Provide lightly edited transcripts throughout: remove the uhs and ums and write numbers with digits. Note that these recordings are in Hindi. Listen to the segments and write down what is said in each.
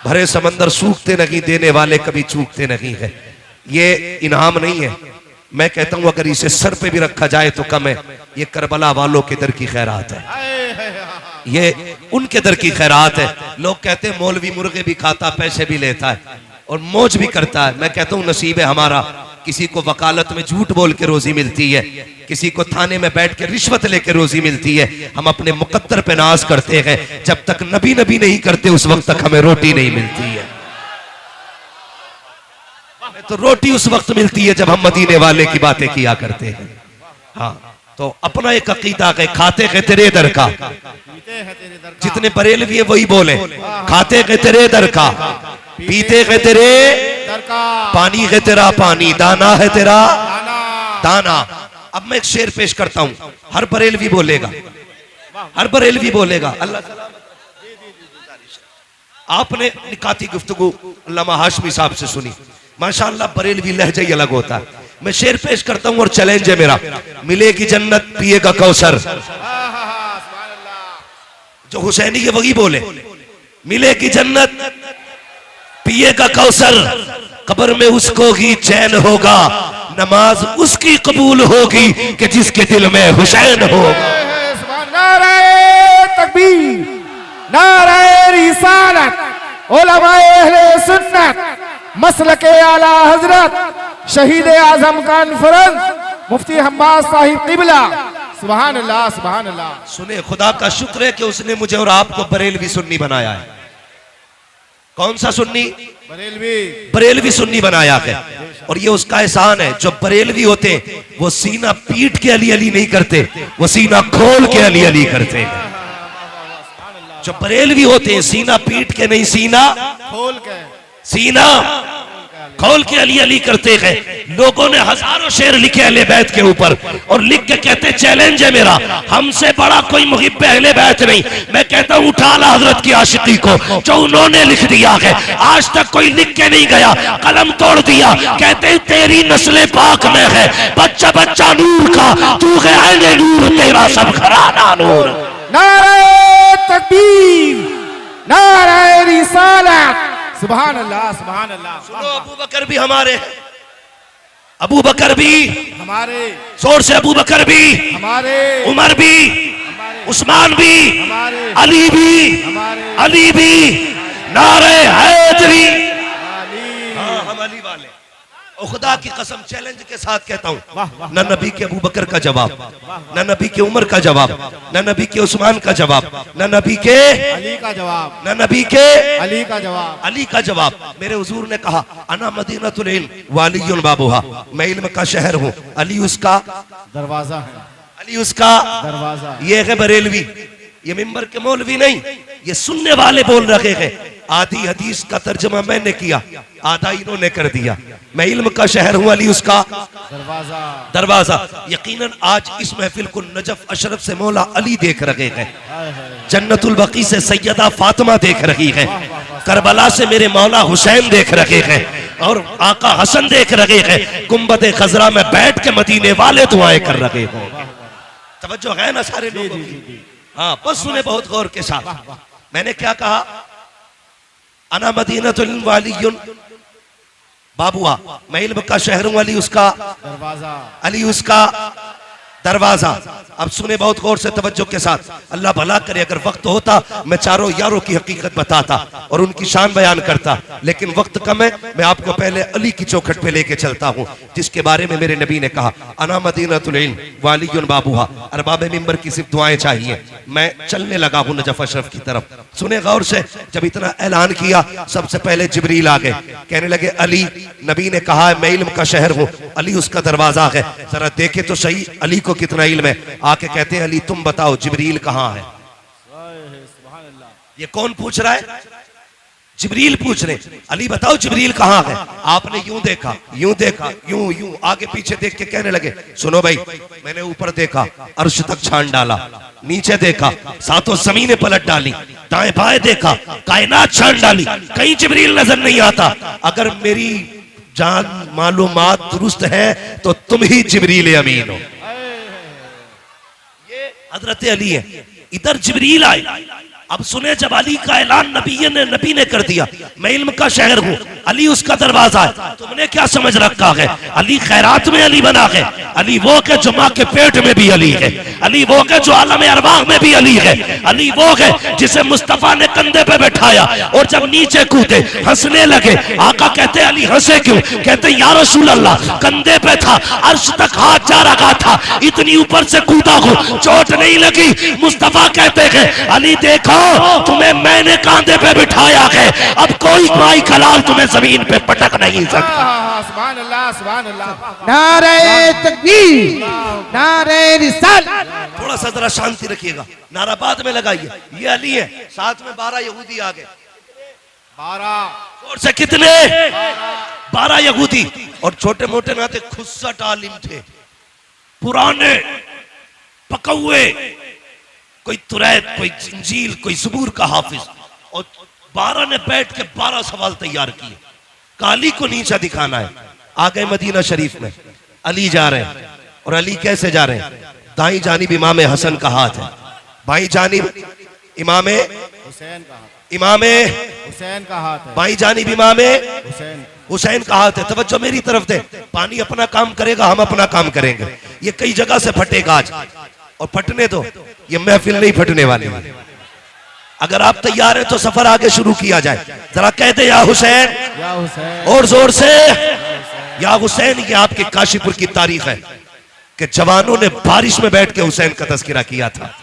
भरे समंदर सूखते नहीं, देने वाले कभी चूकते नहीं है। ये इनाम नहीं है, मैं कहता हूं अगर इसे सर पे भी रखा जाए तो कम है। ये करबला वालों के दर की खैरात है, ये उनके दर की खैरात है। लोग कहते हैं मौलवी मुर्गे भी खाता, पैसे भी लेता है और मौज भी करता है। मैं कहता हूं नसीब है हमारा, किसी को वकालत में झूठ बोल के रोजी मिलती है, किसी को थाने में बैठ के रिश्वत लेके रोजी मिलती है। हम अपने मुकद्दर पे नाज करते हैं, जब तक नबी नबी नहीं करते उस वक्त तक हमें रोटी नहीं मिलती है। तो रोटी उस वक्त मिलती है जब हम मदीने वाले की बातें किया करते हैं। हाँ, तो अपना एक अकीदा है, खाते हैं तेरे दर का। जितने बरेलवी है वही बोले, खाते हैं तेरे दर का, पीते हैं तेरे दर का, पानी है तेरा पानी, दाना है तेरा दाना। अब मैं एक शेर पेश करता हूं, हर बरेलवी बोलेगा, हर बरेलवी बोलेगा। अल्लाह आपने निकाती गुफ्तगू अल्लामा हाशमी साहब से सुनी, माशाअल्लाह बरेलवी लहजा ही अलग होता है। मैं शेर पेश करता हूं और चैलेंज है मेरा, मिलेगी जन्नत पिएगा कौसर। जो हुसैनी है वही बोले, मिलेगी जन्नत पिएगा कौसर, कब्र में उसको ही चैन होगा, नमाज उसकी कबूल होगी कि जिसके दिल में हुसैन होगा। नारे तकबीर, नारे रिसालत, उलमाए अहले सुन्नत, मसलके आला हजरत शहीद आजम कॉन्फ्रेंस मुफ्ती हम्माद साहिब किबला। सुभान अल्लाह, सुभान अल्लाह। सुने, खुदा का शुक्र है कि उसने मुझे और आपको बरेलवी सुन्नी बनाया है। कौन सा सुन्नी? बरेलवी, बरेलवी सुन्नी बनाया है। और ये उसका एहसान है। जो बरेलवी होते हैं वो सीना पीट के अली अली नहीं करते, वो सीना खोल के अली अली करते हैं। जो बरेलवी होते हैं सीना पीट के नहीं, सीना खोल के, सीना खोल के अली अली करते हैं। लोगों ने हजारों शेर लिखे अहले बैत के ऊपर और लिख के कहते चैलेंज है मेरा, हमसे बड़ा कोई मुहिब अहले बैत नहीं। मैं कहता हूं उठा ला हजरत की आशिकी को, जो उन्होंने लिख दिया है, आज तक कोई लिख के नहीं गया, कलम तोड़ दिया। कहते हैं तेरी नस्ल पाक में है, बच्चा बच्चा नूर का, तू है ऐने नूर, तेरा सब घराना नूर। नारे तकबीर, नारे रिसालत, सुभान अल्लाह, सुभान अल्लाह। सुनो, अबू बकर भी हमारे हैं, अबू बकर भी हमारे, जोर से अबू बकर भी हमारे, उमर भी, उस्मान भी, हमारे, अली भी, हमारे, अली भी, नारे हैदरी। अली। हाँ, हम अली वाले। और खुदा की कसम चैलेंज के साथ कहता हूँ, वाह, वाह, न नबी के अबू बकर का जवाब, न नबी के उमर का जवाब, न नबी के उस्मान का जवाब, न नबी के अली का जवाब, न नबी के अली का जवाब, अली का जवाब। मेरे हुजूर ने कहा अना मदीनतुल इल्म वालियुन बाबुहा, मैं इल्म का शहर हूँ, अली उसका दरवाजा है, अली उसका दरवाजा। ये है बरेलवी, ये मिंबर के मौलवी नहीं, ये सुनने वाले बोल रहे हैं। आधी हदीस का तर्जमा मैंने किया, आधा इन्होंने कर दिया। मैं इल्म का शहर हूँ, अली उसका दरवाजा, दरवाजा। यकीनन आज इस महफिल को नजफ अशरफ से मौला अली देख रहे हैं, जन्नतुल बकी से सैयदा फातिमा देख रही है, करबला से मेरे मौला हुसैन देख रहे हैं और आका हसन देख रहे हैं। गुंबद खजरा में बैठ के मदीने वाले दुआएं कर रहे हो। तवज्जो है ना सारे लोगों की? हाँ, बस सुने बहुत गौर के साथ। मैंने क्या कहा? अना मदीनतुल इल्म वालियुन बाबुआ, मैं इल्म का शहर हूं, अली उसका दरवाजा, अली उसका दरवाजा। अब सुने बहुत गौर से तवज्जो के साथ, अल्लाह भला करे अगर वक्त होता मैं चारों यारों की हकीकत बताता और उनकी शान बयान करता, लेकिन वक्त कम है। मैं आपको पहले अली की चौखट पे लेके चलता हूँ, जिसके बारे में मेरे नबी ने कहा अना मदीनतुल इल्म वालियुन बाबुहा। अरबाब मिंबर की सिर्फ दुआएं चाहिए। मैं चलने लगा हूँ नजफ अशरफ की तरफ। सुने गौर से, जब इतना ऐलान किया सबसे पहले जिब्रील आ गए, कहने लगे अली, नबी ने कहा है मैं इल्म का शहर हूँ, अली उसका दरवाजा है, जरा देखे तो सही अली को कितना इल्म है। आके कहते हैं अली तुम बताओ जिब्रील कहाँ है? ये कौन पूछ रहा है? जिब्रील पूछ रहे, अली बताओ जिब्रील कहाँ है? आपने यूं देखा, यूं देखा, यूं यूं आगे पीछे देख के कहने लगे सुनो भाई, मैंने ऊपर देखा अर्श तक छान डाला, नीचे देखा सातों जमीनें पलट डाली, दाएं बाएं देखा कायनात छान डाली, कहीं जिब्रील नजर नहीं आता। अगर मेरी जान मालूमात दुरुस्त है तो तुम ही जिब्रील अमीन हो। ये हजरत अली है। इधर जिब्रील आए, अब सुने, जब अली का ऐलान नबी ने कर दिया, मैं इल्म का शहर हूँ, अली उसका दरवाजा है, तुमने क्या समझ रखा है? अली खैरात में अली बना है, अली वो के जो माँ के पेट में भी अली है, अली वो के जो आलम अरवाह में भी अली है, अली वो है जिसे मुस्तफा ने कंधे पे बैठाया और जब नीचे कूदे हंसने लगे। आका कहते अली हंसे क्यों? कहते या रसूल अल्लाह, कंधे पे था, अर्श तक हाथ जा रहा था, इतनी ऊपर से कूदा हूँ, चोट नहीं लगी। मुस्तफा कहते हैं अली देखो, तुम्हें मैंने कांधे पे बिठाया है, अब कोई भाई कलाल तुम्हें जमीन पे पटक नहीं सकता। सुभान अल्लाह, सुभान अल्लाह। नारे तकबीर, नारे रिसालत। थोड़ा सा जरा शांति रखिएगा, नारा बाद में लगाइए। ये अली है, साथ में 12 यहूदी आ गए। 12 और से कितने? 12 यहूदी और छोटे मोटे नाते खुस्सट आलिम थे, पुराने पकौए, कोई तुरैत, कोई इंजील, कोई ज़बूर का हाफिज। और 12 ने बैठ के 12 सवाल तैयार किए। काली को नीचा दिखाना है। आ गए मदीना शरीफ में, अली जा रहे हैं। और अली कैसे जा रहे हैं? दाई जानिब इमाम हसन का हाथ है, बाई जानिब इमाम हुसैन का हाथ, इमाम हुसैन का हाथ है, बाई जानिब इमाम हुसैन। हुसैन का हाथ है। तवज्जो मेरी तरफ दे, पानी अपना काम करेगा, हम अपना काम करेंगे। ये कई जगह से फटेगा आज, और फटने दो, ये महफिल नहीं फटने वाली है। अगर आप तैयार हैं तो सफर आगे शुरू किया जाए। जरा कह दे या हुसैन, या हुसैन, और जोर से या हुसैन। ये आपके काशीपुर की तारीख है कि जवानों ने बारिश में बैठ के हुसैन का तज़किरा किया था।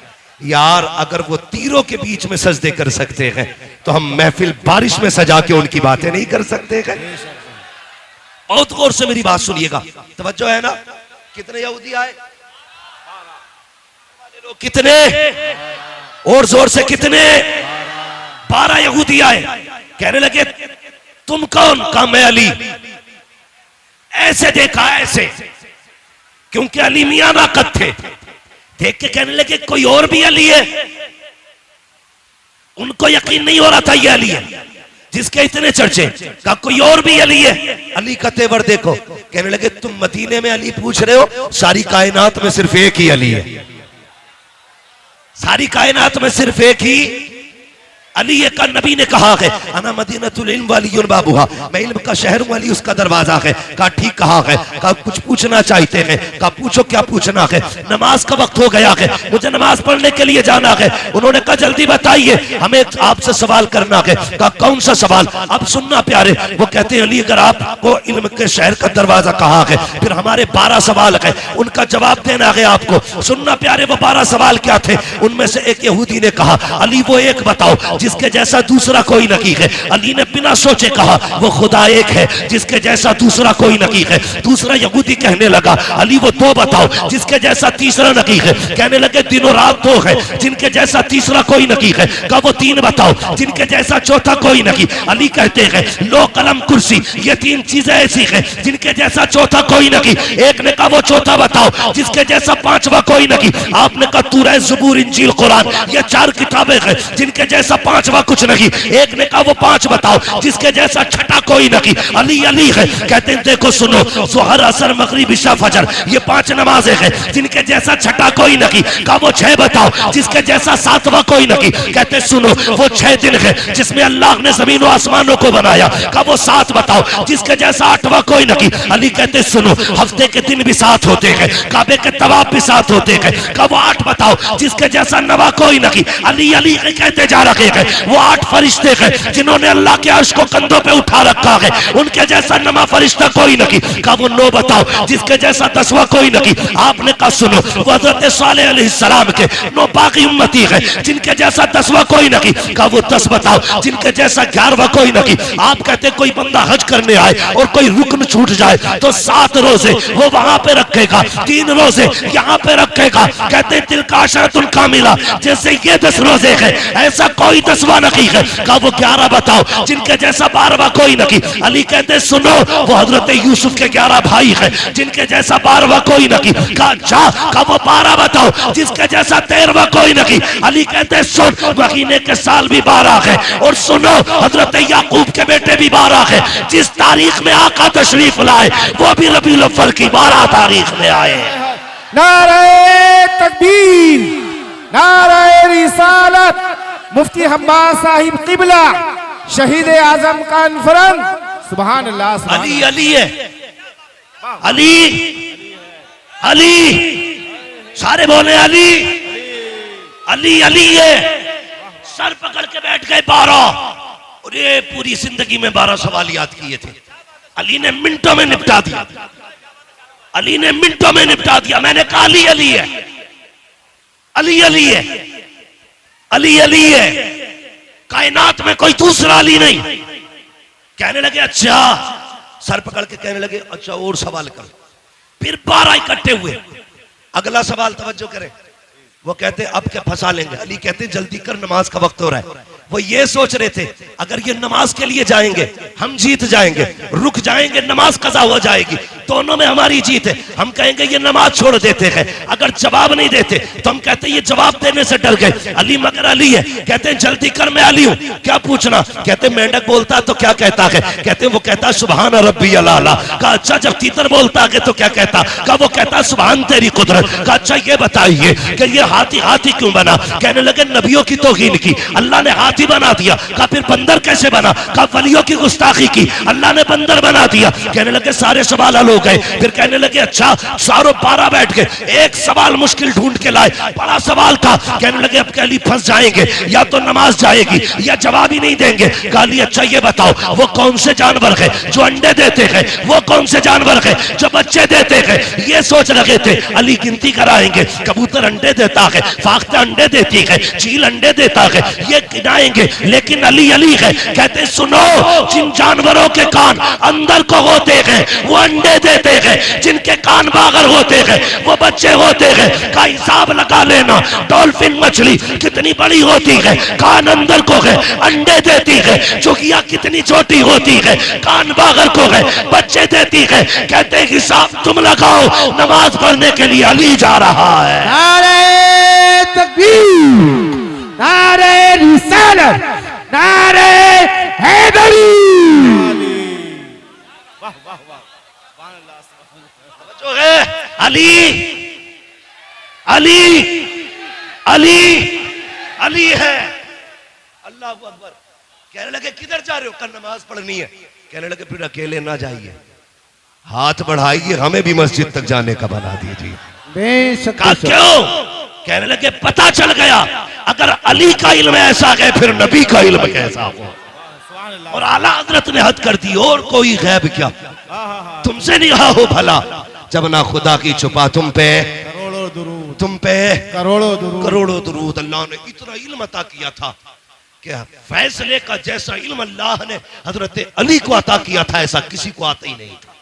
यार अगर वो तीरों के बीच में सजदे कर सकते हैं तो हम महफिल बारिश में सजा के उनकी बातें नहीं कर सकते हैं? बहुत गौर से मेरी बात सुनिएगा, तवज्जो है ना? कितने यहूदी आए? कितने? और जोर से कितने? 12 यहूदी आए। कहने लगे तुम कौन? कहा मैं अली। ऐसे देखा, ऐसे, क्योंकि अली मियां नाकत थे। देख के कहने लगे कोई और भी अली है? उनको यकीन नहीं हो रहा था ये अली है जिसके इतने चर्चे। कहा कोई और भी अली है? अली का तेवर देखो। कहने लगे तुम मदीने में अली पूछ रहे हो, सारी कायनात में सिर्फ एक ही अली है। सारी कायनात में सिर्फ एक ही अली है। का नबी ने कहा है अना मदीनतुल इल्म वलियुल बाबुहा, मैं इल्म का शहर हूं, अली उसका दरवाजा है। कहा ठीक कहा है। कहा कुछ पूछना चाहते हैं? कहा पूछो, क्या पूछना है? नमाज का वक्त हो गया है, मुझे नमाज पढ़ने के लिए जाना है। उन्होंने कहा जल्दी बताइए, हमें आपसे सवाल करना है। कहा कौन सा सवाल? अब सुनना प्यारे। वो कहते हैं अली अगर आपको इल्म के शहर का दरवाजा कहा है, फिर हमारे 12 सवाल है, उनका जवाब देना है आपको। सुनना प्यारे, वो 12 सवाल क्या थे? उनमें से एक यहूदी ने कहा अली वो एक बताओ जिसके जैसा दूसरा कोई नहीं है। अली ने बिना सोचे कहा वो खुदा एक है जिसके जैसा दूसरा कोई नहीं है। दूसरा यहूदी कहने लगा अली वो 2 बताओ जिसके जैसा तीसरा नहीं है। कहने लगे दिनों रात 2 है जिनके जैसा तीसरा कोई नहीं है। कहा वो 3 बताओ जिनके जैसा चौथा कोई नहीं। अली कहते हैं लो कलम कुर्सी, ये 3 चीजें ऐसी है जिनके जैसा चौथा कोई नहीं। एक ने कहा वो चौथा बताओ जिसके जैसा 5वां कोई नहीं। आपने कहा तूरह, ज़बूर, इंजील, कुरान, ये 4 किताबें हैं जिनके जैसा 5वां कुछ नहीं। एक ने कहा वो 5 बताओ जिसके जैसा छठा कोई नहीं। अली अली है। कहते हैं देखो सुनो, ज़ोहर, असर, मगरिब, इशा, फजर, ये 5 नमाजें हैं जिनके जैसा छठा कोई नहीं। कहा वो 6 बताओ जिसके जैसा 7वां कोई नहीं। कहते सुनो वो 6 दिन है जिसमें अल्लाह ने जमीन और आसमानों को बनाया। कहा वो 7 बताओ जिसके जैसा 8वां कोई नहीं। अली कहते सुनो हफ्ते के दिन भी 7 होते हैं, काबे के तवाफ भी 7 होते हैं। कहा वो 8 बताओ जिसके जैसा 9वां कोई नहीं। अली अली कहते जा रहे हैं वो 8 फरिश्ते हैं जिन्होंने अल्लाह के अर्श को कंधों पे उठा रखा है, उनके जैसा 9वां फरिश्ता कोई नहीं। कहा वो 9 बताओ जिसके जैसा 10वां कोई नहीं। आपने कहा सुनो वो हज़रत सालेह अलैहिस्सलाम के 9 बाकी उम्मती है जिनके जैसा 10वां कोई नहीं। कहा वो 10 बताओ जिनके जैसा 11वां कोई नहीं। आप कहते कोई बंदा हज करने आए और कोई रुकन छूट जाए तो 7 रोजे वो वहां पे रखेगा, 3 रोजे यहाँ पे रखेगा। कहते तिल का अशरतुल कामिला, जैसे ये 10 रोजे है ऐसा कोई 10वां नहीं है। कहा वो 11 बताओ जिनके जैसा 12वां कोई नहीं। अली कहते सुनो वो हजरत यूसुफ के 11 भाई है जिनके जैसा 12वां कोई नहीं। कहा जा। कहा वो 12 बताओ जिसके जैसा 13वां कोई नहीं। अली कहते सुन महीने के साल भी 12 है, और सुनो हजरत याकूब के बेटे भी 12 है। जिस तारीख में आका तशरीफ लाए वो भी रबीउल अव्वल की 12 तारीख में आए। नारे तकबीर, नारे रिसालत, मुफ्ती हम्माद साहिब किबला शहीद आजम कॉन्फ्रेंस। सुभान अल्लाह सुभान अली अली है, अली अली, सारे बोले अली अली अली है। सर पकड़ के बैठ गए 12, और ये पूरी जिंदगी में 12 सवाल याद किए थे। अली ने मिनटों में निपटा दिया, अली ने मिनटों में निपटा दिया। मैंने कहा अली अली है, अली अली है, अली अली है, कायनात में कोई दूसरा अली नहीं। कहने लगे अच्छा, सर पकड़ के कहने लगे अच्छा और सवाल कर। फिर 12 इकट्ठे हुए। अगला सवाल तवज्जो करें, वो कहते अब क्या फंसा लेंगे। अली कहते जल्दी कर, नमाज का वक्त हो रहा है। वो ये सोच रहे थे अगर ये नमाज के लिए जाएंगे हम जीत जाएंगे, रुक जाएंगे नमाज कज़ा हो जाएगी, दोनों में हमारी जीत है। हम कहेंगे ये नमाज छोड़ देते हैं, अगर जवाब नहीं देते तो हम कहते ये जवाब देने से डर गए। अली मगर अली है, कहते हैं जल्दी कर मैं अली हूं, क्या पूछना। कहते मेंढक बोलता तो क्या कहता है। कहते वो कहता सुभान रब्बी अला। कहा अच्छा जब तीतर बोलता है तो क्या कहता। कहा वो कहता सुभान तेरी कुदरत। कहा अच्छा ये बताइए कि ये हाथी हाथी क्यों बना। कहने लगे नबियों की तौहीन की, अल्लाह ने हाथी बना दिया। कहा फिर बंदर कैसे बना। कहा वलियों की गुस्ताखी की, अल्लाह ने बंदर बना दिया। कहने लगे सारे सवाल हल हो गए। फिर कहने लगे अच्छा सारों 12 बैठ गए, एक सवाल मुश्किल ढूंढ के लाए, बड़ा सवाल था। कहने लगे अब अली फंस जाएंगे, या तो नमाज जाएगी या जवाब ही नहीं देंगे। कहा अली अच्छा ये बताओ वो कौन से जानवर है जो अंडे देते हैं, वो कौन से जानवर है जो बच्चे देते हैं। ये सोच रहे थे अली गिनती कराएंगे, कबूतर अंडे देता है, फाख्ता अंडे देती है, चील अंडे देता है, ये गिनाएंगे। लेकिन अली अली है। कहते सुनो जिन जानवरों के कान अंदर को होते हैं वो अंडे देते हैं, जिनके कान बागर होते हैं वो बच्चे होते हैं। का हिसाब लगा लेना, डॉल्फिन मछली कितनी बड़ी होती है, कान अंदर को है, अंडे देती है। चुकिया कितनी छोटी होती है, कान बागर को है, बच्चे देती है। कहते हिसाब तुम लगाओ, नमाज पढ़ने के लिए अली जा रहा है। नारे तकबीर, नारे रिसालत, नारे हैदरी। वाह वाह वाह सुभान अल्लाह सुभान अल्लाह। जो है अली अली अली अली है। अल्लाह अकबर। कहने लगे किधर जा रहे हो। कल नमाज पढ़नी है। कहने लगे फिर अकेले ना जाइए, हाथ बढ़ाइए, हमें भी मस्जिद तक जाने का बना दीजिए। बेशक कहा क्यों। कहने लगे पता चल गया अगर अली का इल्म ऐसा है फिर नबी का इल्म कैसा हो। सुभान अल्लाह। और आला हजरत ने हद कर दी, और कोई गैब क्या तुमसे नहीं रहा हो भला, जब ना खुदा की छुपा तुम पे करोड़ों दुरूद, तुम पे करोड़ों दुरूद, करोड़ों दुरूद। अल्लाह ने इतना इल्म अता किया था कि फैसले का जैसा इल्म अल्लाह ने हजरत अली को अता किया था ऐसा किसी को आता ही नहीं था।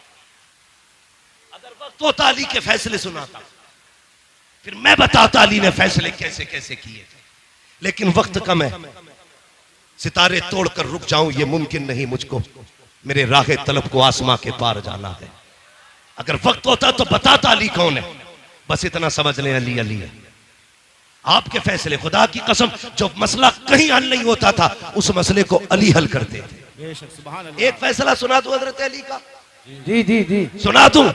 अगर वक्त होता अली के फैसले सुनाता, फिर मैं बताता अली ने फैसले कैसे कैसे किए थे। लेकिन वक्त कम है, सितारे तोड़कर रुक जाऊं ये मुमकिन नहीं मुझको, मेरे राह तलब को आसमां के पार जाना है। अगर वक्त होता तो बताता अली कौन है, बस इतना समझ लें अली अली है। आपके फैसले, खुदा की कसम, जो मसला कहीं हल नहीं होता था उस मसले को अली हल करते थे। बेशक सुभान अल्लाह। एक फैसला सुना दूं हजरत अली का, जी जी जी सुना दूं।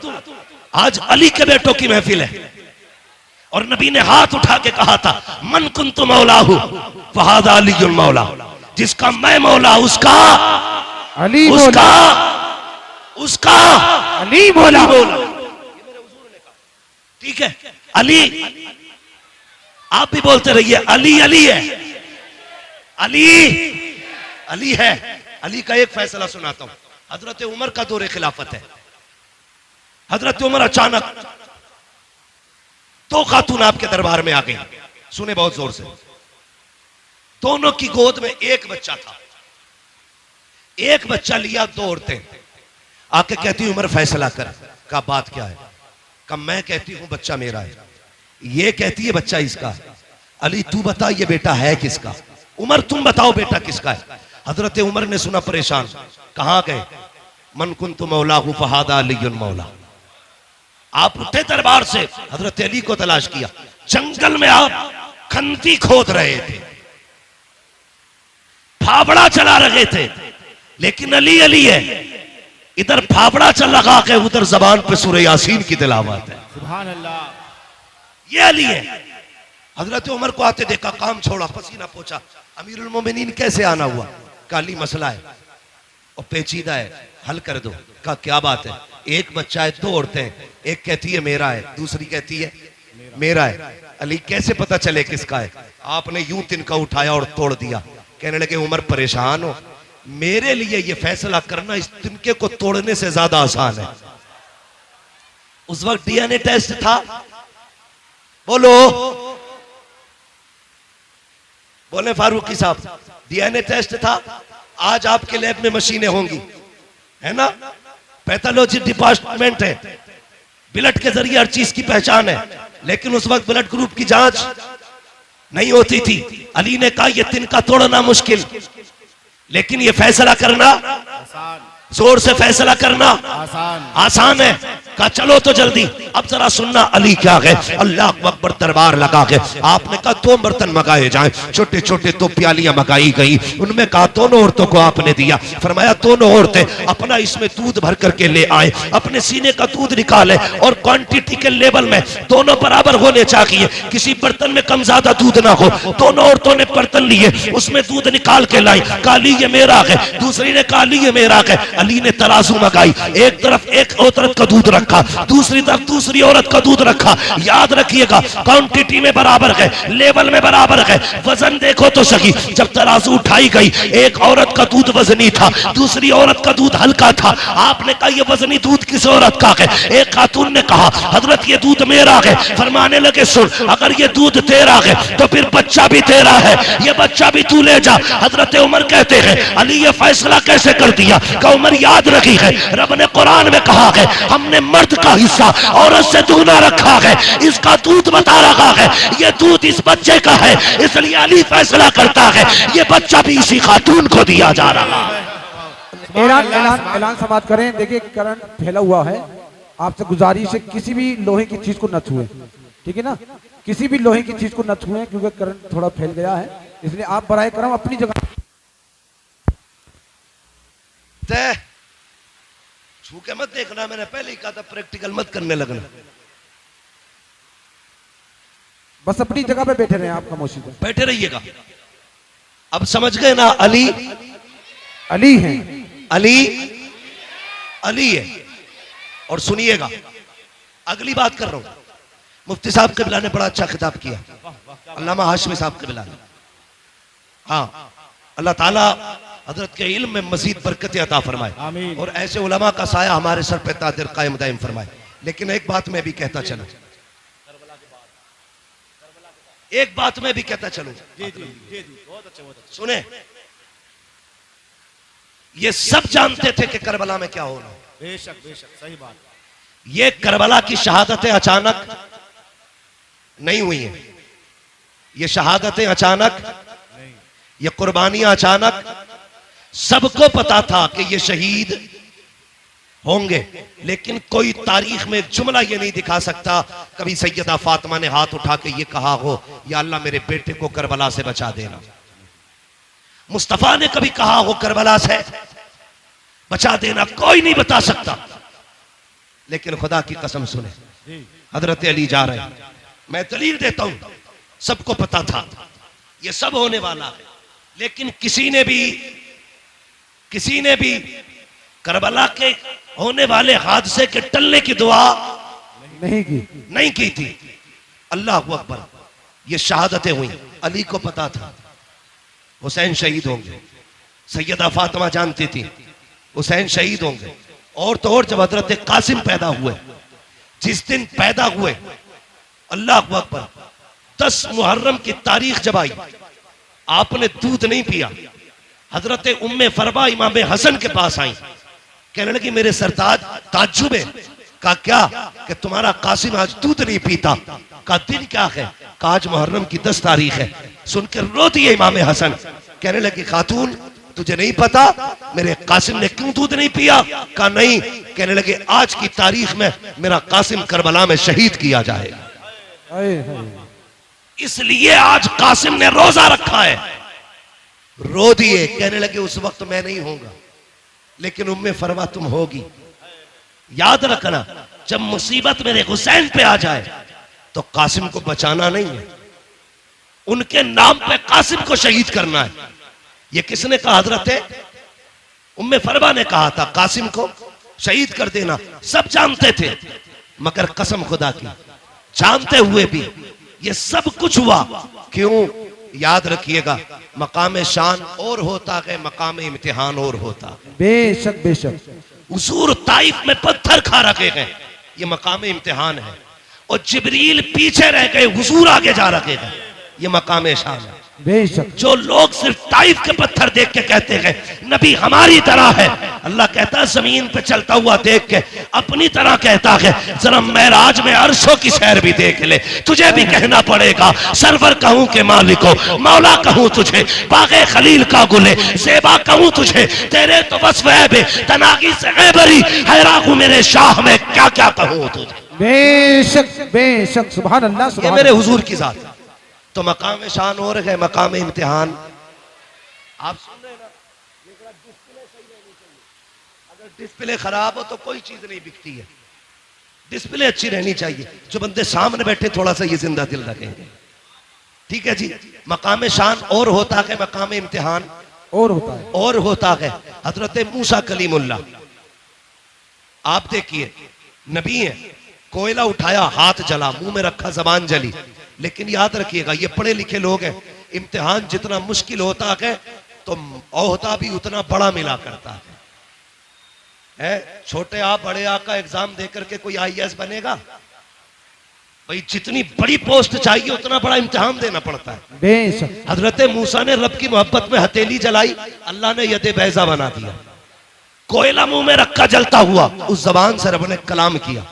आज अली के बेटों की महफिल है और नबी ने हाथ उठा के कहा था मन कुन्तु मौलाहु फहादा अलीयुल मौला। जिसका मैं मौला उसका अली उसका मौला, उसका अली मौला। ठीक है अली, आप भी बोलते रहिए अली अली है, अली अली है। अली का एक फैसला सुनाता हूं। हजरत उमर का दौरे खिलाफत है। हजरत उमर अचानक दो खातून आपके दरबार में आ गई, सुने बहुत जोर से। दोनों की गोद में एक बच्चा था, एक बच्चा लिया, दो औरतें आके कहती उमर फैसला कर। का बात क्या है। का मैं कहती हूं बच्चा मेरा है, ये कहती है बच्चा इसका। अली तू बता ये बेटा है किसका। उमर तुम बताओ बेटा किसका है। हजरत उमर ने सुना परेशान, कहां गए। मन कुन्तु मौलाहु फहादा अलीयुल मौला। आप उठे दरबार से, हजरत अली को तलाश किया। जंगल में आप खंती खोद रहे थे, फावड़ा चला रहे थे, लेकिन अली अली है। इधर फावड़ा चल लगा के उधर जबान पे सूरह यासीन की तिलावत है। सुभान अल्लाह। ये अली है। हजरत उमर को आते देखा, काम छोड़ा, पसीना पोछा, अमीरुल मोमिनीन कैसे आना हुआ? काली मसला है और पेचीदा है, हल कर दो। कहा क्या बात है? एक बच्चा है, दो औरतें हैं, एक कहती है मेरा है, दूसरी कहती है मेरा है। अली कैसे पता चले किसका है? आपने यूं तिनका उठाया और तोड़ दिया। कहने लगे उमर परेशान हो, मेरे लिए ये फैसला करना इस तिनके को तोड़ने से ज्यादा आसान है। उस वक्त डीएनए टेस्ट था, बोलो बोले फारूकी साहब, डीएनए टेस्ट था। आज आपके लैब में मशीनें होंगी, है ना, पैथोलॉजी डिपार्टमेंट है, ब्लड के जरिए हर चीज की पहचान है। लेकिन उस वक्त ब्लड ग्रुप की जांच नहीं होती थी। अली ने कहा यह तिनका तोड़ना मुश्किल, लेकिन यह फैसला करना जोर से फैसला करना आसान है। कहा चलो तो जल्दी। अब जरा सुनना अली क्या गए, अल्लाह अकबर दरबार लगा के आपने कहा 2 बर्तन मंगाए जाएं, छोटे छोटे 2 प्यालियां मंगाई गई। उनमें कहा दोनों औरतों को आपने दिया, फरमाया दोनों औरतें अपना इसमें दूध भर करके ले आए, अपने सीने का दूध निकाले और क्वांटिटी के लेवल में दोनों बराबर होने चाहिए, किसी बर्तन में कम ज्यादा दूध ना हो। दोनों औरतों ने बर्तन लिए, उसमें दूध निकाल के लाई, काली ये मेरा है, दूसरी ने काली ये मेरा है। अली ने तराजू मंगाई, एक तरफ एक औरत का दूध रखा, दूसरी तरफ दूसरी औरत का दूध रखा। याद रखिएगा क्वांटिटी में बराबर है, लेवल में बराबर है, वजन देखो तो सही। जब तराजू उठाई गई, एक औरत का दूध वजनी था, दूसरी औरत का दूध हल्का था। आपने कहा यह वजनी दूध किस औरत का है? एक खातून ने कहा हजरत ये दूध मेरा है। फरमाने लगे सुन, अगर ये दूध तेरा है तो फिर बच्चा भी तेरा है, ये बच्चा भी तू ले जा। हजरत उमर कहते हैं अली ये फैसला कैसे कर दिया? का उमर याद रखी है, रब ने कुरान में कहा है हमने मर्द का हिस्सा औरत से दूना रखा है, इसका दूध बता रखा है, ये दूध इस बच्चे का है, इसलिए अली फैसला करता है ये बच्चा भी इसी खातून को दिया जा रहा है। ऐलान समाप्त करें। देखिए करंट फैला हुआ है, आपसे गुजारिश है किसी भी लोहे की चीज को न छुए, ठीक है ना, किसी भी लोहे की चीज को न छुए क्योंकि करंट थोड़ा फैल गया है, इसलिए आप बराए करम अपनी जगह छू के मत देखना, मैंने पहले ही कहा था प्रैक्टिकल मत करने लगना, बस अपनी जगह पे बैठे रहे आप खामोशी से बैठे रहिएगा। अब समझ गए ना, अली अली हैं, अली अली है। और सुनिएगा अगली बात कर रहा हूं, मुफ्ती साहब क़िबला ने बड़ा अच्छा खिताब किया, अल्लामा हाशमी साहब क़िबला ने। हाँ, अल्लाह ताला हजरत के इल्म में मजीद बरकत अता फरमाए और ऐसे उलमा का साया हमारे सर पे तादिर कायम दायम फरमाए। लेकिन एक बात मैं भी कहता चलूं, एक बात मैं भी कहता चलूं, सुने, ये सब जानते थे कि करबला में क्या होना। बेशक बेशक सही बात। ये करबला की शहादतें अचानक नहीं हुई हैं, ये शहादतें अचानक, ये कुर्बानियां अचानक, सबको पता था कि ये शहीद होंगे, लेकिन कोई तारीख में एक जुमला ये नहीं दिखा सकता कभी सैयदा फातिमा ने हाथ उठा के ये कहा हो या अल्लाह मेरे बेटे को करबला से बचा देना। मुस्तफा ने कभी कहा हो करबला से बचा देना, कोई नहीं बता सकता। लेकिन खुदा की कसम सुने, हजरत अली जा रहे हैं, मैं दलील देता हूं, सबको पता था ये सब होने वाला है, लेकिन किसी ने भी करबला के होने वाले हादसे के टलने की दुआ नहीं की थी। अल्लाह अकबर, ये शहादतें हुई, अली को पता था हुसैन शहीद होंगे, सैयदा फातिमा जानती थी हुसैन शहीद होंगे। और तो और जब हजरत कासिम पैदा हुए, जिस दिन पैदा हुए, अल्लाह अकबर, 10 मुहर्रम की तारीख जब आई, आपने दूध नहीं पिया। हजरत उम्मे फरबा इमाम हसन के पास आई, कहने लगी मेरे सरताज ताज्जुब है। कहा क्या? कि तुम्हारा कासिम आज दूध नहीं पीता। का दिन क्या है? कहा आज मुहर्रम की 10 तारीख है। सुनकर रो दिए इमाम हसन, कहने लगी खातून तुझे नहीं पता मेरे कासिम ने क्यों दूध नहीं पिया? कहा नहीं। कहने लगे आज की तारीख में मेरा कासिम करबला में शहीद किया जाएगा, इसलिए आज कासिम ने रोजा रखा है। रो दिए, कहने लगे उस वक्त मैं नहीं होगा, लेकिन उम्मे फरवा तुम होगी। याद रखना, जब मुसीबत मेरे हुसैन पे आ जाए तो कासिम को बचाना नहीं है, उनके नाम पे कासिम को शहीद करना है। ये किसने कहा? हजरत उम्मे फरवा ने कहा था कासिम को शहीद कर देना। सब जानते थे, मगर कसम खुदा की जानते हुए भी ये सब कुछ हुआ क्यों? याद रखिएगा, मकाम शान और होता है, मकाम इम्तिहान और होता है। बेशक बेशक। हुजूर ताइफ में पत्थर खा रखे गए, ये मकाम इम्तिहान है। और जिब्रील पीछे रह गए, हुजूर आगे जा रखे गए, ये मकाम शान है। बेशक। जो लोग सिर्फ ताइफ के पत्थर देख के कहते हैं नबी हमारी तरह है, अल्लाह कहता है जमीन पे चलता हुआ देख के अपनी तरह कहता है जरा मेराज में अर्शों की सैर भी देख ले। तुझे भी कहना पड़ेगा सरवर कहूं के मालिको, मौला कहूं तुझे, बागे खलील का गुले ज़ेबा कहूं तुझे, तेरे तो बस वह बे तनागी से गैबरी हैरान मेरे शाह में क्या क्या कहूं तुझे। बेशक बेशक। सुभान अल्लाह। ये सुभान मेरे हुजूर की जात। तो मकाम शान और है, मकाम इम्तिहान। आप सुन रहे हैं ना, डिस्प्ले सही रहनी चाहिए। अगर डिस्प्ले खराब हो तो कोई चीज नहीं बिकती है। डिस्प्ले अच्छी रहनी चाहिए। जो बंदे सामने बैठे थोड़ा सा ये जिंदा दिल रखेंगे। ठीक है जी। मकाम शान और होता है, मकाम इम्तिहान और होता है। और होता है। हजरत मूसा कलीमुल्लाह, आप देखिए नबी है, कोयला उठाया हाथ जला, मुंह में रखा जबान जली। लेकिन याद रखिएगा ये पढ़े लिखे लोग हैं, इम्तिहान जितना मुश्किल होता है तो ओहदा भी उतना बड़ा मिला करता है। छोटे आ बड़े आ का एग्जाम देकर के कोई आईएएस बनेगा? भाई जितनी बड़ी पोस्ट चाहिए उतना बड़ा इम्तिहान देना पड़ता है। बेशक। हजरत मूसा ने रब की मोहब्बत में हथेली जलाई, अल्लाह ने यदे बैजा बना दिया। कोयला मुंह में रखा जलता हुआ, उस जबान से रब ने कलाम किया,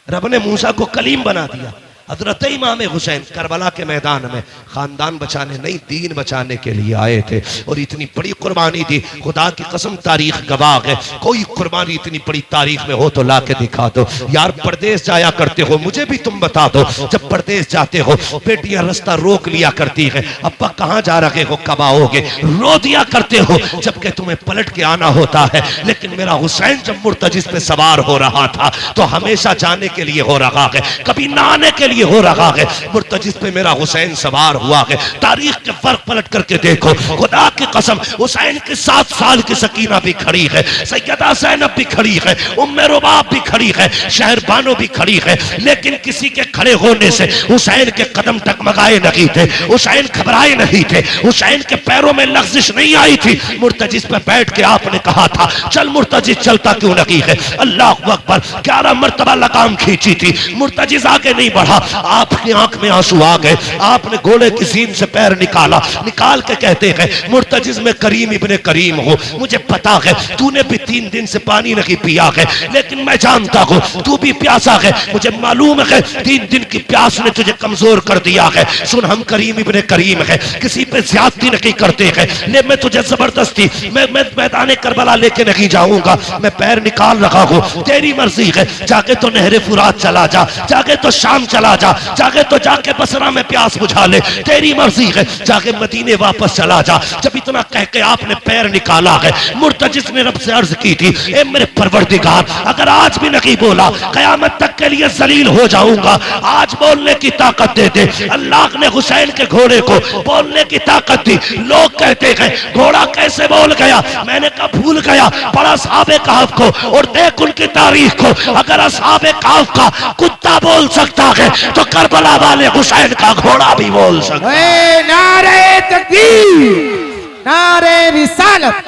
रब ने मूसा को कलीम बना दिया। हजरत इमाम हुसैन करबला के मैदान में खानदान बचाने नहीं दीन बचाने के लिए आए थे और इतनी बड़ी कुर्बानी दी। खुदा की कसम तारीख गवाह है, कोई कुर्बानी इतनी बड़ी तारीख में हो तो ला के दिखा दो। यार परदेश जाया करते हो, मुझे भी तुम बता दो, जब परदेश जाते हो बेटियां रास्ता रोक लिया करती है, अब्बा कहाँ जा रहे हो, कब आओगे, रो दिया करते हो जबकि तुम्हें पलट के आना होता है। लेकिन मेरा हुसैन जब मुर्तजिस पे सवार हो रहा था तो हमेशा जाने के लिए हो रहा है, कभी ना आने के लिए हो रहा है। मुर्तजिस पे मेरा हुसैन सवार हुआ है। तारीख के फर्क पलट करके देखो, खुदा की कसम हुसैन के 7 साल की सकीना भी खड़ी है, सैयदा ज़ैनब भी खड़ी है, उम्मे रुबाब भी खड़ी है, शहर बानो भी खड़ी है। लेकिन किसी के खड़े होने से हुसैन के कदम टकमगाए नहीं थे, हुसैन घबराए नहीं थे, हुसैन के पैरों में लग़्ज़िश नहीं आई थी। मुर्तजिस पे बैठ के आपने कहा था चल मुर्तजिस, चलता क्यों नहीं है? अल्लाह अकबर, 11 मर्तबा लगाम खींची थी, मुर्तजिस आगे नहीं बढ़ा। आपकी आंख में आंसू आ गए, आपने घोड़े की सीन से पैर निकाला, निकाल के कहते हैं मुर्तजिस में करीम इब्ने करीम हो, मुझे पता है तूने भी 3 दिन से पानी नहीं पिया है, लेकिन मैं जानता हूं तू भी प्यासा है, मुझे मालूम है 3 दिन की प्यास ने तुझे कमजोर कर दिया है। सुन, हम करीम इब्ने करीम है, किसी पे ज्यादती नहीं करते हैं, ले मैं तुझे जबरदस्ती मैं मैदान करबला लेके नहीं जाऊंगा, मैं पैर निकाल रहा हूं, तेरी मर्जी है, जाके तो नहरे फुरात चला जा, जाके तो शाम चला जा, जाके तो जाके बसरा में प्यास बुझा ले, तेरी मर्जी है, जाके मदीने वापस चला जा। जब इतना कह के आपने पैर निकाला है, मुर्तजिस ने रब से अर्ज की थी, ए मेरे परवरदिगार, अगर आज भी नहीं बोला कयामत तक के लिए जलील हो जाऊंगा, आज बोलने की ताकत दे दे। अल्लाह ने हुसैन के घोड़े को बोलने की ताकत दी। लोग कहते हैं घोड़ा कैसे बोल गया, मैंने कहा भूल गया, पढ़ा असहाबे कहफ को और देख उनकी तारीख को। अगर असहाबे कहफ का कुत्ता बोल सकता है तो करबला वाले हुसैन का घोड़ा भी बोल सकता है। नारे तकबीर, नारे रिसालत,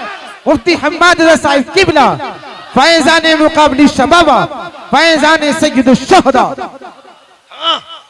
मुफ्ती हम्माद रज़ा साहिब किबला, फैज़ान मुकाबली शबाबा, फैज़ान सय्यदुश शुहदा।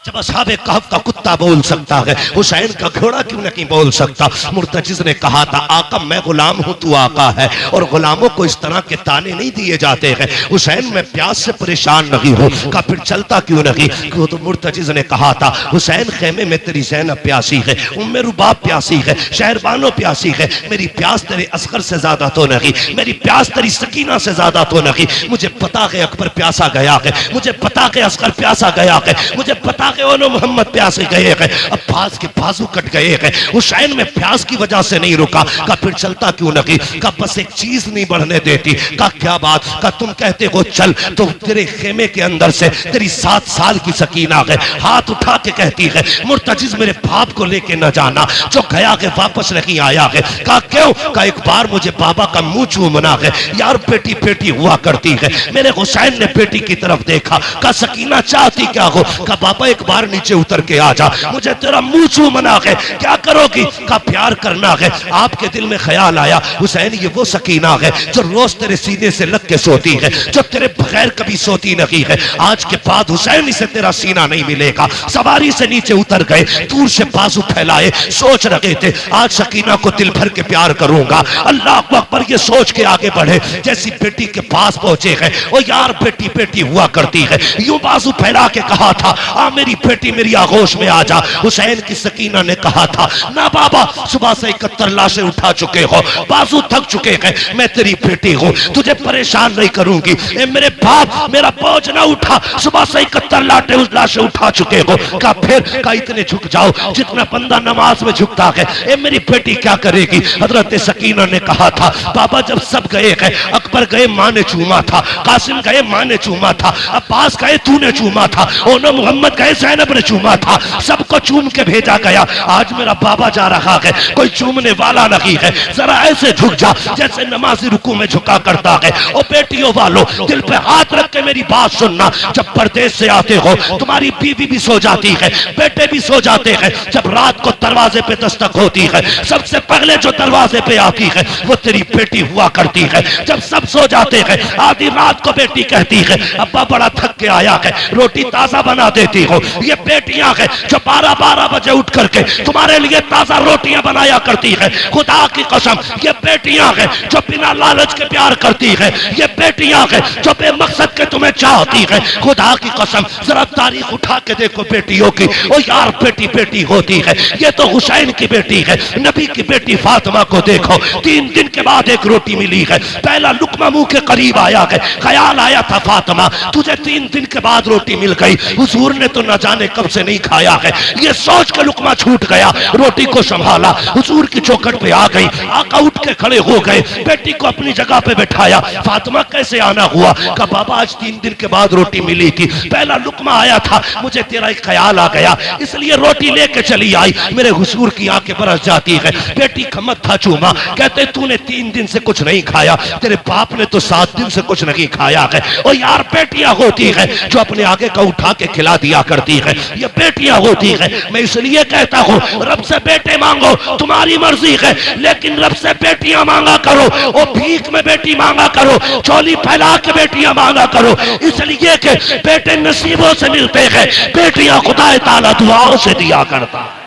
जब असहाबे कहफ का कुत्ता बोल सकता है, हुसैन का घोड़ा क्यों नहीं बोल सकता? मुर्तजिस ने कहा था आका मैं गुलाम हूं, तू आका है, और गुलामों को इस तरह के ताने नहीं दिए जाते हैं। हुसैन मैं प्यास से परेशान नहीं हूं, का फिर चलता क्यों नहीं? क्यों? तो मुर्तजिस ने कहा था हुसैन खेमे में तेरी ज़ैनब प्यासी है, उम्मे रुबाब प्यासी है, शहरबानो प्यासी है, मेरी प्यास तेरे असगर से ज्यादा तो नहीं, मेरी प्यास तेरी सकीना से ज्यादा तो नहीं। मुझे पता है अकबर प्यासा गया है, मुझे पता है असगर प्यासा गया है, मुझे पता के ओनो मोहम्मद प्यासे गए हैं, अब्बास के बाजू कट गए हैं। हुसैन में प्यास की वजह से नहीं रुका, का फिर चलता क्यों नहीं, का बस एक चीज नहीं बढ़ने देती, का क्या बात, का तुम कहते हो चल, तो तेरे खेमे के अंदर से तेरी 7 साल की सकीना है हाथ उठा के कहती है मुर्तजिज मेरे बाप को लेके न जाना, जो गया के वापस नहीं आया है। का क्यों, का एक बार मुझे बाबा का मुंह चूमना है, यार बेटी बेटी हुआ करती है। मेरे हुसैन ने बेटी की तरफ देखा, का सकीना चाहती क्या हो, का बाबा एक बार नीचे उतर के आ जा, मुझे तेरा मुंह चूमना है, क्या करोगी, का प्यार करना है। आपके दिल में ख्याल आया हुसैन ये वो सकीना है जो रोज तेरे सीने से लग के सोती है, जो तेरे बगैर कभी सोती नहीं है। आज के बाद हुसैन इसे तेरा सीना नहीं मिलेगा। सवारी से नीचे उतर गए, दूर से बाजू फैलाए, सोच रहे थे आज सकीना को दिल भर के प्यार करूंगा। अल्लाह अकबर ये सोच के आगे बढ़े, जैसी बेटी के पास पहुंचे हैं, ओ यार बेटी बेटी हुआ करती है, यूं बाजू फैला के कहा था आ मेरी बेटी मेरी आगोश में आ जा। हुसैन की सकीना ने कहा था ना बाबा, सुबह से 71 लाशें उठा चुके हो, बाजू थक चुके हैं, मैं तेरी बेटी हूं, तुझे परेशान नहीं करूंगी। ए मेरे बाप मेरा बोझ ना उठा, सुबह से 71 लाशें उठा चुके हो, का फिर का इतने झुक जाओ जितना बंदा नमाज में झुकता है। ए मेरी बेटी क्या करेगी। हजरत सकीना ने कहा था बाबा जब सब गए हैं, अकबर गए माँ ने चूमा था, कासिम गए माँ ने चूमा था, अब्बास गए तूने चूमा था, ओनो मोहम्मद गए ज़ैनब ने चूमा था, सबको चूम के भेजा गया। आज मेरा बाबा जा रहा है, कोई चूमने वाला नहीं है, जरा ऐसे झुक जा जैसे नमाजी रुकू में झुका करता है। ओ बेटियों वालों दिल पे हाथ रख के मेरी बात सुनना, जब परदेश से आते हो तुम्हारी बीवी भी सो जाती है, बेटे भी सो जाते हैं, जब रात को दरवाजे पे दस्तक होती है सबसे पहले जो दरवाजे पे आती है वो तेरी बेटी हुआ करती है। जब सब सो जाते हैं आधी रात को बेटी कहती है अब्बा बड़ा थक के आया है, रोटी ताजा बना देती हो। ये बेटियां हैं जो 12-12 बजे उठ करके तुम्हारे लिए ताजा रोटियां बनाया करती है। खुदा की कसम ये बेटियां हैं जो बिना लालच के प्यार करती है, ये बेटियां हैं जो बेमकसद के तुम्हें चाहती है। खुदा की कसम जरा तारीख उठा के देखो बेटियों की, ओ यार बेटी बेटी होती है। ये तो हुसैन की बेटी है, नबी की बेटी फातिमा को देखो, 3 दिन के बाद एक रोटी मिली है, पहला लुकमा मुंह के करीब आया है, ख्याल आया था फातिमा तुझे 3 दिन के बाद रोटी मिल गई, हुजूर ने तो न जाने कब से नहीं खाया है। ये सोच के लुकमा छूट गया, रोटी को संभाला, हुजूर की चौखट पे आ गई, आका उठ के खड़े हो गए, बेटी को अपनी जगह पे बैठाया। फातिमा कैसे आना हुआ, का बाबा आज 3 दिन के बाद रोटी मिली थी, पहला लुकमा आया था, मुझे तेरा एक ख्याल आ गया इसलिए रोटी लेके चली आई। मेरे हुजूर की आंखें बरस जाती है, बेटी का मत्था चूमा, कहते तूने 3 दिन से कुछ नहीं खाया, तेरे बाप ने तो 7 दिन से कुछ नहीं खाया है। और यार बेटियां होती है जो अपने आगे का उठा के खिला दिया करती है, ये बेटियां होती है। मैं इसलिए कहता हूँ रब से बेटे मांगो तुम्हारी मर्जी है, लेकिन रब से बेटियां मांगा करो, और भीख में बेटी मांगा करो, चोली फैला के बेटियां मांगा करो, इसलिए कि बेटे नसीबों से मिलते हैं, बेटियां खुदा ताला दुआओं से दिया करता है।